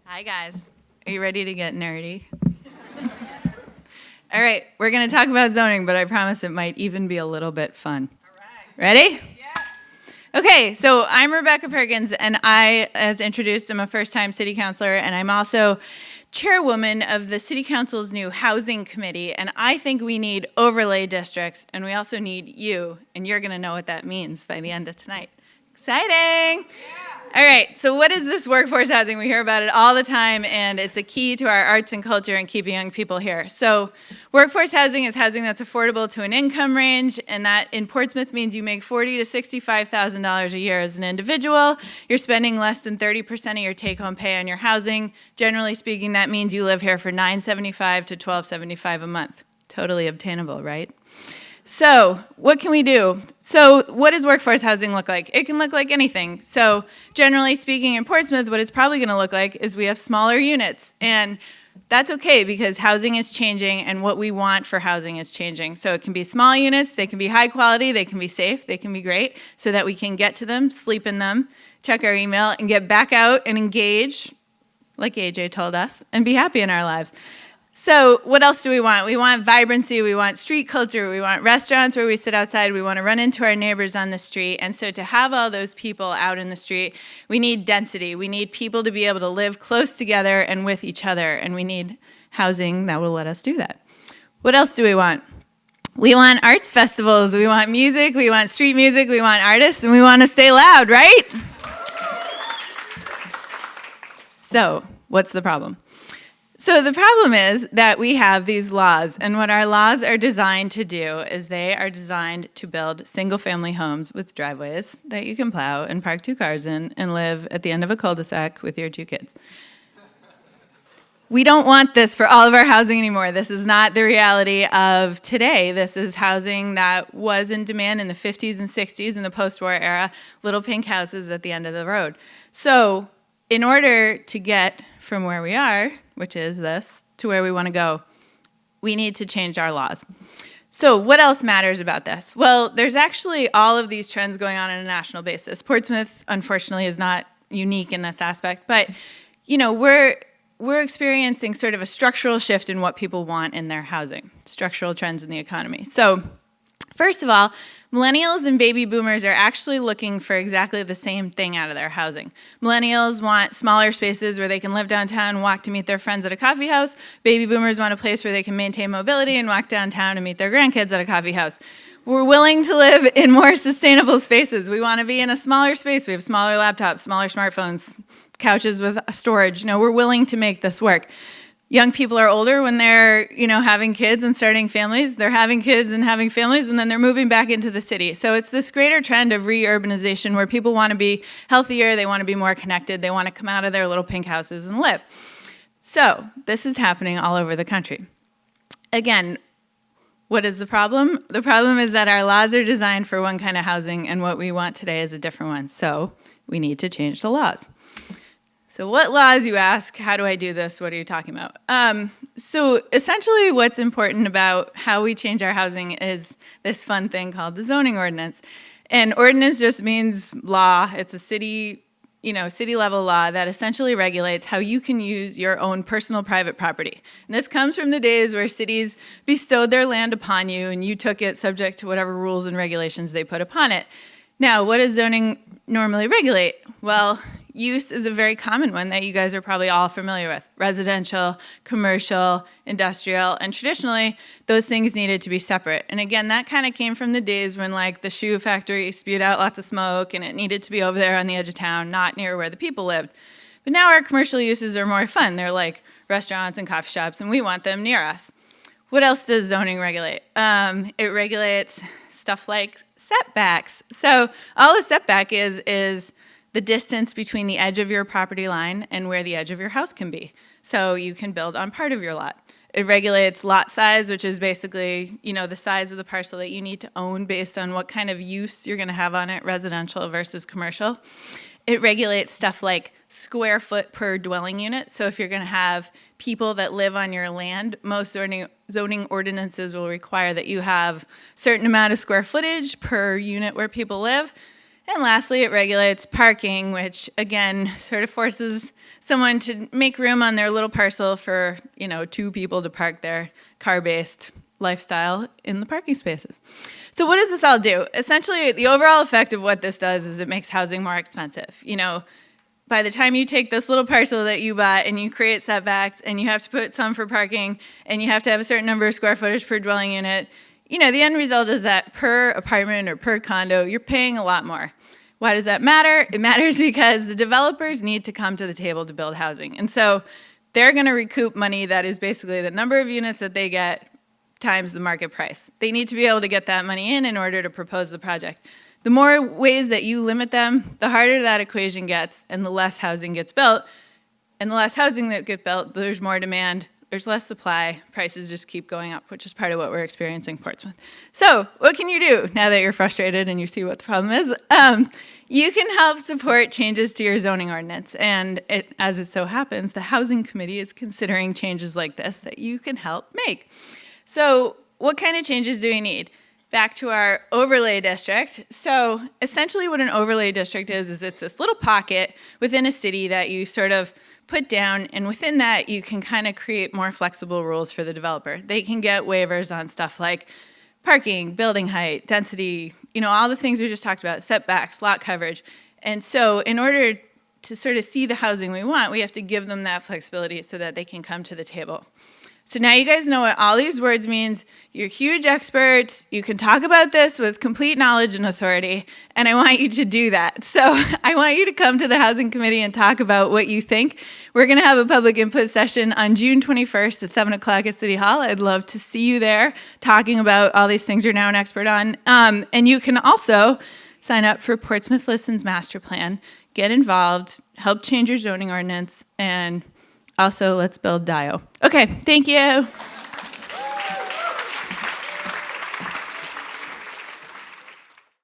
Hi, guys. Are you ready to get nerdy? All right, we're going to talk about zoning, but I promise it might even be a little bit fun. All right. Ready? Yeah. Okay, so I'm Rebecca Perkins, and I, as introduced, am a first-time city councilor, and I'm also chairwoman of the city council's new housing committee, and I think we need overlay districts, and we also need you, and you're going to know what that means by the end of tonight. Exciting! All right, so what is this workforce housing? We hear about it all the time, and it's a key to our arts and culture and keeping young people here. So workforce housing is housing that's affordable to an income range, and that in Portsmouth means you make $40,000 to $65,000 a year as an individual. You're spending less than 30% of your take-home pay on your housing. Generally speaking, that means you live here for $975 to $1,275 a month. Totally obtainable, right? So what can we do? So what does workforce housing look like? It can look like anything. So generally speaking in Portsmouth, what it's probably going to look like is we have smaller units. And that's okay because housing is changing and what we want for housing is changing. So it can be small units, they can be high quality, they can be safe, they can be great so that we can get to them, sleep in them, check our email, and get back out and engage, like AJ told us, and be happy in our lives. So what else do we want? We want vibrancy, we want street culture, we want restaurants where we sit outside, we want to run into our neighbors on the street. And so to have all those people out in the street, we need density. We need people to be able to live close together and with each other. And we need housing that will let us do that. What else do we want? We want arts festivals, we want music, we want street music, we want artists, and we want to stay loud, right? So what's the problem? So the problem is that we have these laws, and what our laws are designed to do is they are designed to build single-family homes with driveways that you can plow and park 2 cars in and live at the end of a cul-de-sac with your 2 kids. We don't want this for all of our housing anymore. This is not the reality of today. This is housing that was in demand in the 50s and 60s in the post-war era, little pink houses at the end of the road. So in order to get from where we are, which is this, to where we want to go, we need to change our laws. So what else matters about this? Well, there's actually all of these trends going on a national basis. Portsmouth, unfortunately, is not unique in this aspect, but you know, we're experiencing sort of a structural shift in what people want in their housing, structural trends in the economy. So first of all, millennials and baby boomers are actually looking for exactly the same thing out of their housing. Millennials want smaller spaces where they can live downtown, walk to meet their friends at a coffee house. Baby boomers want a place where they can maintain mobility and walk downtown and meet their grandkids at a coffee house. We're willing to live in more sustainable spaces. We want to be in a smaller space. We have smaller laptops, smaller smartphones, couches with storage. You know, we're willing to make this work. Young people are older when they're, having kids and starting families. They're having kids and having families, and then they're moving back into the city. So it's this greater trend of re-urbanization where people want to be healthier, they want to be more connected, they want to come out of their little pink houses and live. So this is happening all over the country. Again, what is the problem? The problem is that our laws are designed for one kind of housing, and what we want today is a different one. So we need to change the laws. So what laws, you ask? How do I do this? What are you talking about? So essentially what's important about how we change our housing is this fun thing called the zoning ordinance. And ordinance just means law. It's a city level law that essentially regulates how you can use your own personal private property. And this comes from the days where cities bestowed their land upon you and you took it subject to whatever rules and regulations they put upon it. Now, what does zoning normally regulate? Well, use is a very common one that you guys are probably all familiar with. Residential, commercial, industrial, and traditionally, those things needed to be separate. And again, that kind of came from the days when the shoe factory spewed out lots of smoke and it needed to be over there on the edge of town, not near where the people lived. But now our commercial uses are more fun. They're like restaurants and coffee shops, and we want them near us. What else does zoning regulate? It regulates stuff like setbacks. So all a setback is the distance between the edge of your property line and where the edge of your house can be. So you can build on part of your lot. It regulates lot size, which is basically, the size of the parcel that you need to own based on what kind of use you're going to have on it, residential versus commercial. It regulates stuff like square foot per dwelling unit. So if you're going to have people that live on your land, most zoning ordinances will require that you have a certain amount of square footage per unit where people live. And lastly, it regulates parking, which again sort of forces someone to make room on their little parcel for, 2 people to park their car-based lifestyle in the parking spaces. So what does this all do? Essentially, the overall effect of what this does is it makes housing more expensive. By the time you take this little parcel that you bought and you create setbacks and you have to put some for parking and you have to have a certain number of square footage per dwelling unit, the end result is that per apartment or per condo, you're paying a lot more. Why does that matter? It matters because the developers need to come to the table to build housing. And so they're going to recoup money that is basically the number of units that they get times the market price. They need to be able to get that money in order to propose the project. The more ways that you limit them, the harder that equation gets and the less housing gets built. And the less housing that gets built, there's more demand. There's less supply, prices just keep going up, which is part of what we're experiencing in Portsmouth. So what can you do now that you're frustrated and you see what the problem is? You can help support changes to your zoning ordinance. And as it so happens, the Housing Committee is considering changes like this that you can help make. So what kind of changes do we need? Back to our overlay district. So essentially what an overlay district is it's this little pocket within a city that you sort of put down, and within that you can kind of create more flexible rules for the developer. They can get waivers on stuff like parking, building height, density, all the things we just talked about, setbacks, lot coverage. And so in order to sort of see the housing we want, we have to give them that flexibility so that they can come to the table. So now you guys know what all these words means. You're huge experts. You can talk about this with complete knowledge and authority, and I want you to do that. So I want you to come to the Housing Committee and talk about what you think. We're going to have a public input session on June 21st at 7 o'clock at City Hall. I'd love to see you there talking about all these things you're now an expert on. And you can also sign up for Portsmouth Listens Master Plan, get involved, help change your zoning ordinance, and also, let's build DIO. Okay, thank you.